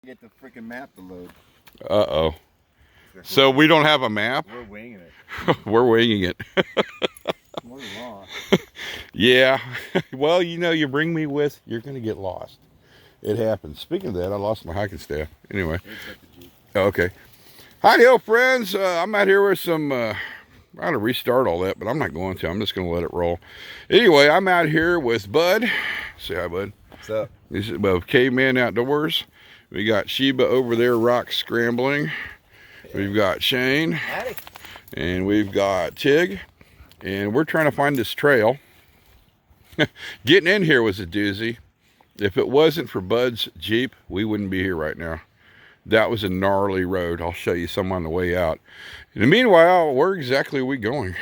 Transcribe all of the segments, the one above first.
Get the freaking map to load. Uh-oh. So we don't have a map? We're winging it. We're winging it. We're lost. Yeah. Well, you know, you bring me with, you're going to get lost. It happens. Speaking of that, I lost my hiking staff. Anyway. Okay. Hi-yo, friends. I'm out here with some... I ought to restart all that, but I'm not going to. I'm just going to let it roll. Anyway, I'm out here with Bud. Say hi, Bud. What's up? This is above Caveman Outdoors. We got Sheba over there rock scrambling. We've got Shane. Howdy. And we've got Tig. And we're trying to find this trail. Getting in here was a doozy. If it wasn't for Bud's Jeep, we wouldn't be here right now. That was a gnarly road. I'll show you some on the way out. In the meanwhile, where exactly are we going?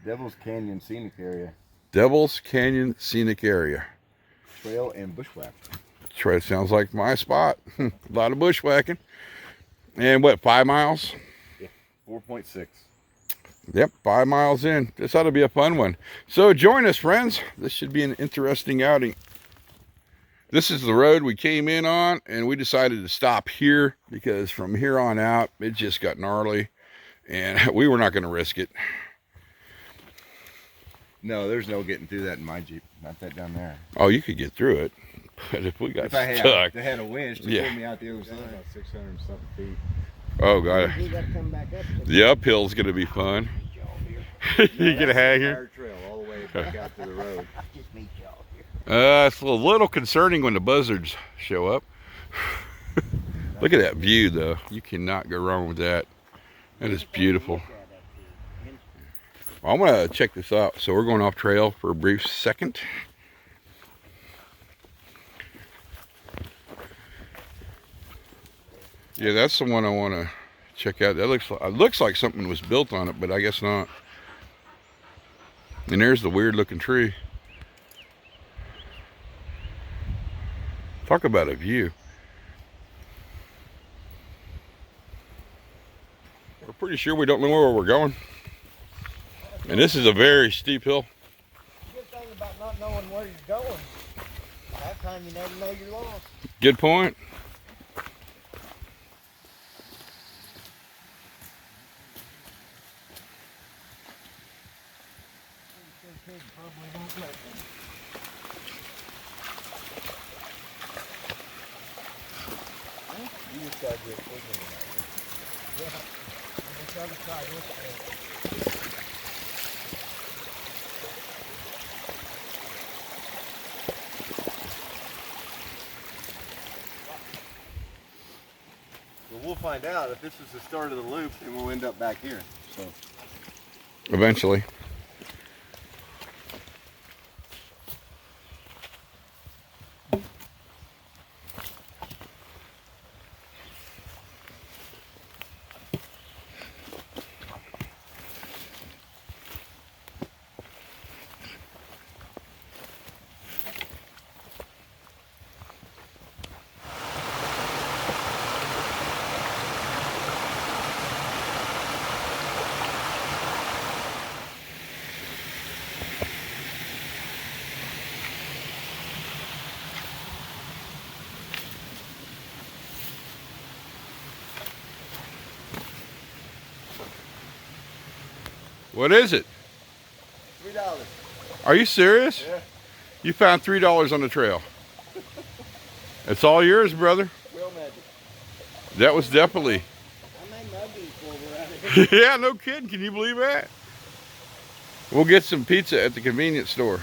Devil's Canyon Scenic Area. Devil's Canyon Scenic Area. Trail and bushwhack. Trail sounds like my spot. A lot of bushwhacking. And what, 5 miles? Yeah, 4.6. Yep, 5 miles in. This ought to be a fun one. So join us, friends. This should be an interesting outing. This is the road we came in on, and we decided to stop here because from here on out, it just got gnarly, and we were not going to risk it. No, there's no getting through that in my Jeep. Not that down there. Oh, you could get through it, but if we got If I stuck... had a winch to pull me out the other side. About 600 and something feet. Oh, God. You gotta come back up. The uphill's going to be fun. You can hang here. Trail all the way back out to the road. Just meet y'all here. It's a little concerning when the buzzards show up. Look at that view, though. You cannot go wrong with that. That is beautiful. I'm going to check this out. So we're going off trail for a brief second. Yeah, that's the one I want to check out. That looks like something was built on it, but I guess not. And there's the weird looking tree. Talk about a view. We're pretty sure we don't know where we're going. And this is a very steep hill. Good thing about not knowing where you're going. That time you never know you're lost. Good point. Well, we'll find out. If this is the start of the loop, then we'll end up back here. So Eventually. What is it? $3. Are you serious? Yeah. You found $3 on the trail. It's all yours, brother. Real magic. That was definitely... I made muggies before we're out of here. Yeah, no kidding. Can you believe that? We'll get some pizza at the convenience store.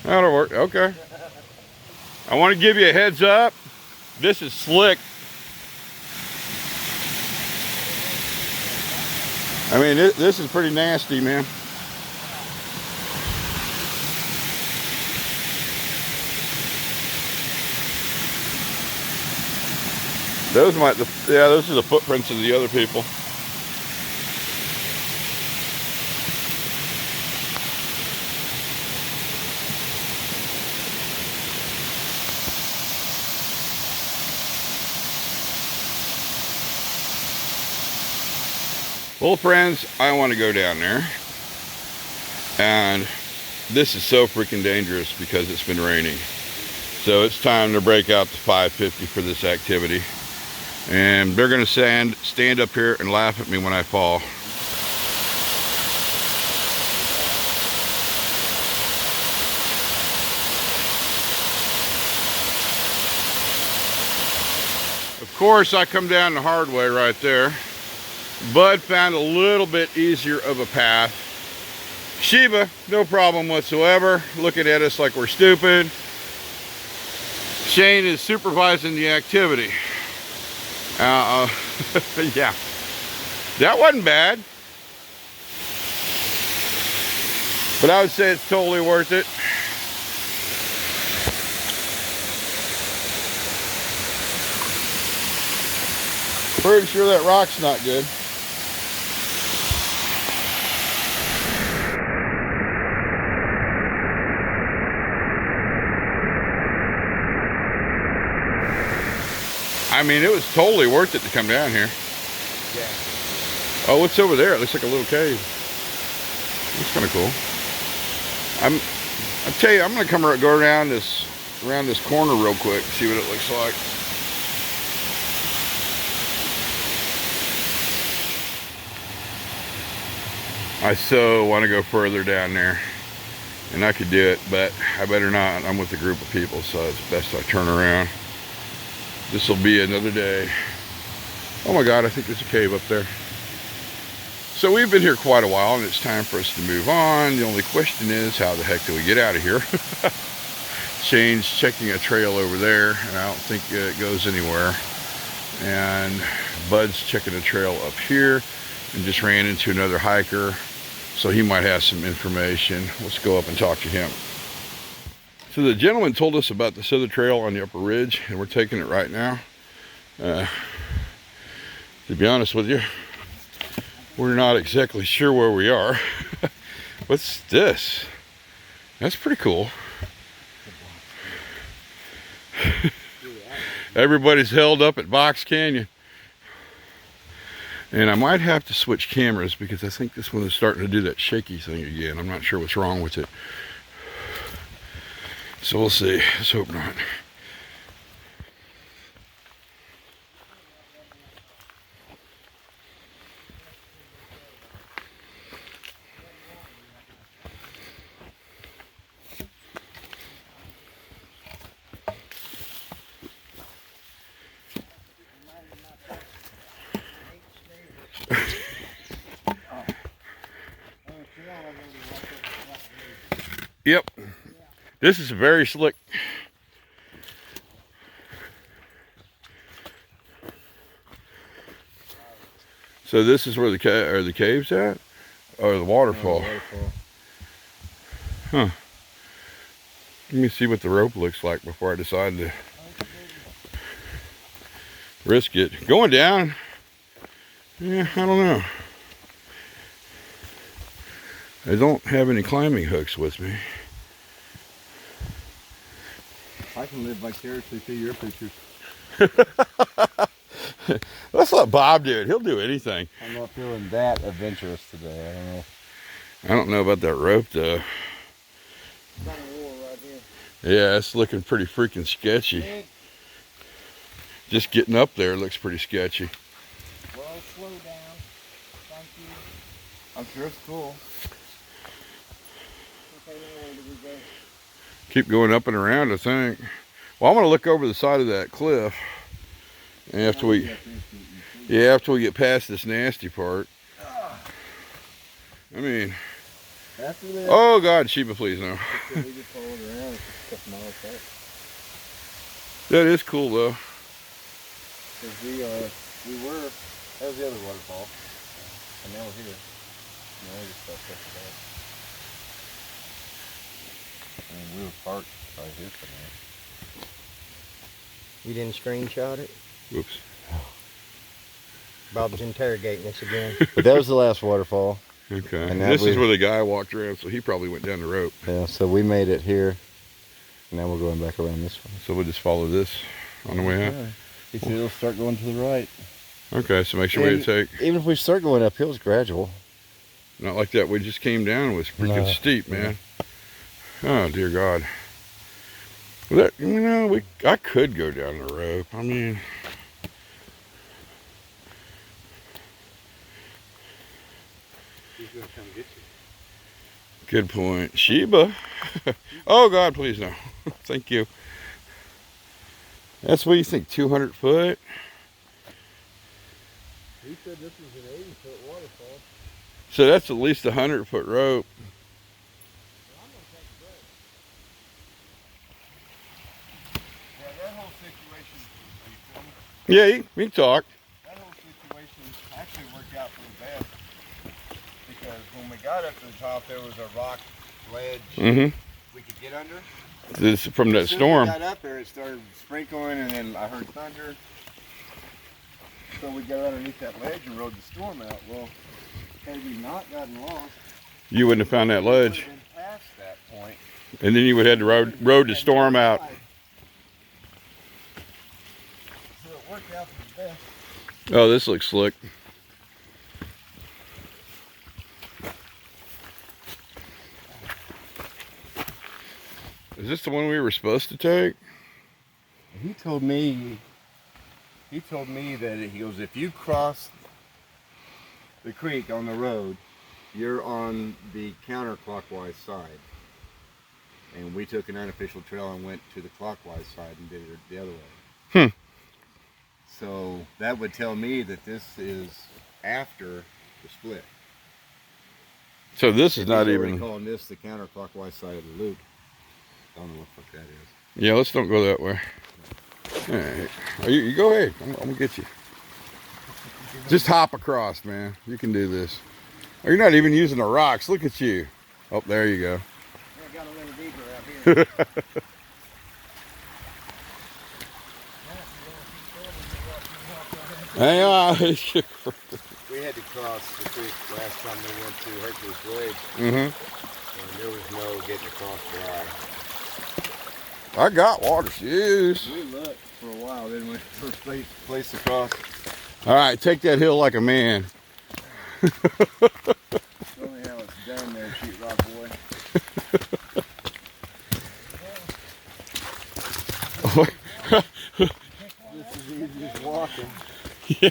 That'll work. Okay. I want to give you a heads up. This is slick. I mean, this is pretty nasty, man. Those are the footprints of the other people. Well, friends, I want to go down there, and this is so freaking dangerous because it's been raining. So it's time to break out the 550 for this activity. And they're gonna stand up here and laugh at me when I fall. Of course, I come down the hard way right there. Bud found a little bit easier of a path. Sheba, no problem whatsoever, looking at us like we're stupid. Shane is supervising the activity. Yeah, that wasn't bad. But I would say it's totally worth it. Pretty sure that rock's not good. I mean, it was totally worth it to come down here. Yeah. Oh, what's over there? It looks like a little cave. That's kind of cool. I tell you, I'm gonna go around this corner real quick, see what it looks like. I so want to go further down there, and I could do it, but I better not. I'm with a group of people, so it's best I turn around. This will be another day. Oh my God, I think there's a cave up there. So we've been here quite a while, and it's time for us to move on. The only question is, how the heck do we get out of here? Shane's checking a trail over there, and I don't think it goes anywhere. And Bud's checking a trail up here, and just ran into another hiker, so he might have some information. Let's go up and talk to him. So the gentleman told us about this other trail on the upper ridge, and we're taking it right now. To be honest with you, we're not exactly sure where we are. What's this? That's pretty cool. Everybody's held up at Box Canyon. And I might have to switch cameras because I think this one is starting to do that shaky thing again. I'm not sure what's wrong with it. So we'll see. Let's hope not. Yep. This is very slick. So this is where the caves at, or the waterfall? Huh. Let me see what the rope looks like before I decide to risk it. Going down, yeah, I don't know. I don't have any climbing hooks with me. I can live vicariously through your pictures. Let's let Bob do it. He'll do anything. I'm not feeling that adventurous today. I don't know. I don't know about that rope though. It's on the wall right here. Yeah, it's looking pretty freaking sketchy. Just getting up there looks pretty sketchy. Well, slow down. Thank you. I'm sure it's cool. Okay, now where do we go? Keep going up and around, I think. Well, I'm gonna look over the side of that cliff. And after we get past this nasty part. I mean, After that, oh God, Sheba, please no. we just followed around. It's a couple miles back. That is cool though. Because we were, that was the other waterfall. And now we're here. Now we just stuff back. I mean, we were parked right here somewhere. You didn't screenshot it? Whoops. Bob's interrogating us again. But that was the last waterfall. Okay. And now This is we- where the guy walked around, so he probably went down the rope. Yeah, so we made it here. And now we're going back around this one. So we'll just follow this on the way out. You see, it'll start going to the right. Okay, so make sure we And take. even if we start going uphill, it's gradual. Not like that. We just came down. It was freaking No. steep, man. Oh dear God. That, you know, I could go down the rope. I mean, He's gonna come get you. good point. Sheba. Oh God, please no. Thank you. That's what you think, 200 foot? He said this was an 80-foot waterfall. So that's at least a 100-foot rope. Well, I'm gonna take a break. Yeah, that whole situation, are you filming? Yeah, we can talk. That whole situation actually worked out for the best. Because when we got up to the top, there was a rock ledge Mm-hmm. we could get under. This from that As soon storm. as we got up there, it started sprinkling, and then I heard thunder. So we got underneath that ledge and rode the storm out. Well, had we not gotten lost, You wouldn't have found that we would ledge. have been past that point. And then you would have had to road the storm out. So it worked out for the best. Oh, this looks slick. Is this the one we were supposed to take? He told me that he goes, if you cross the creek on the road, you're on the counterclockwise side. And we took an unofficial trail and went to the clockwise side and did it the other way. So that would tell me that this is after the split. So this is not He's already even. calling this the counterclockwise side of the loop. I don't know what the fuck that is. Yeah, let's don't go that way. All right. You go ahead. I'm gonna get you. Just hop across, man. You can do this. Oh, you're not even using the rocks. Look at you. Oh, there you go. Yeah, I got a little deeper out here. Hang on. We had to cross the creek last time we went to Hercules Voyage, and there was no getting across dry. I got water shoes. We looked for a while, didn't we? First place to cross. All right, take that hill like a man. Show me how it's done there, sheetrock boy. This is easy as walking. Yeah.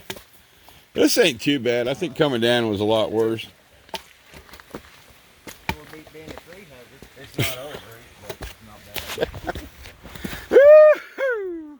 This ain't too bad. I think coming down was a lot worse. We'll beat being a tree hugger. It's not over, but it's not bad. Woo-hoo!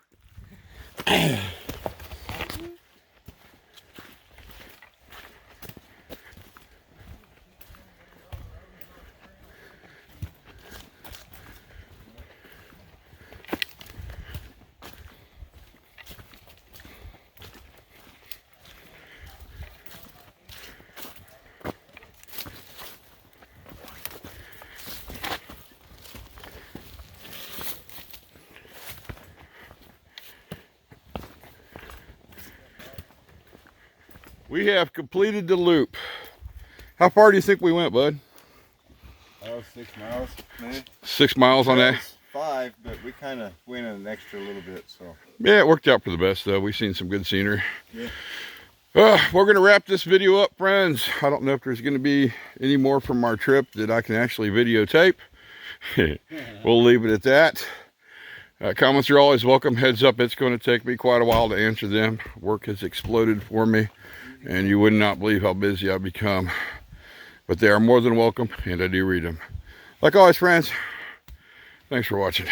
We have completed the loop. How far do you think we went, bud? Oh, 6 miles, maybe. 6 miles on that? was 5, but we kind of went an extra little bit, so. Yeah, it worked out for the best, though. We've seen some good scenery. Yeah. We're going to wrap this video up, friends. I don't know if there's going to be any more from our trip that I can actually videotape. We'll leave it at that. Comments are always welcome. Heads up, it's going to take me quite a while to answer them. Work has exploded for me, and you would not believe how busy I've become. But they are more than welcome, and I do read them. Like always, friends, thanks for watching.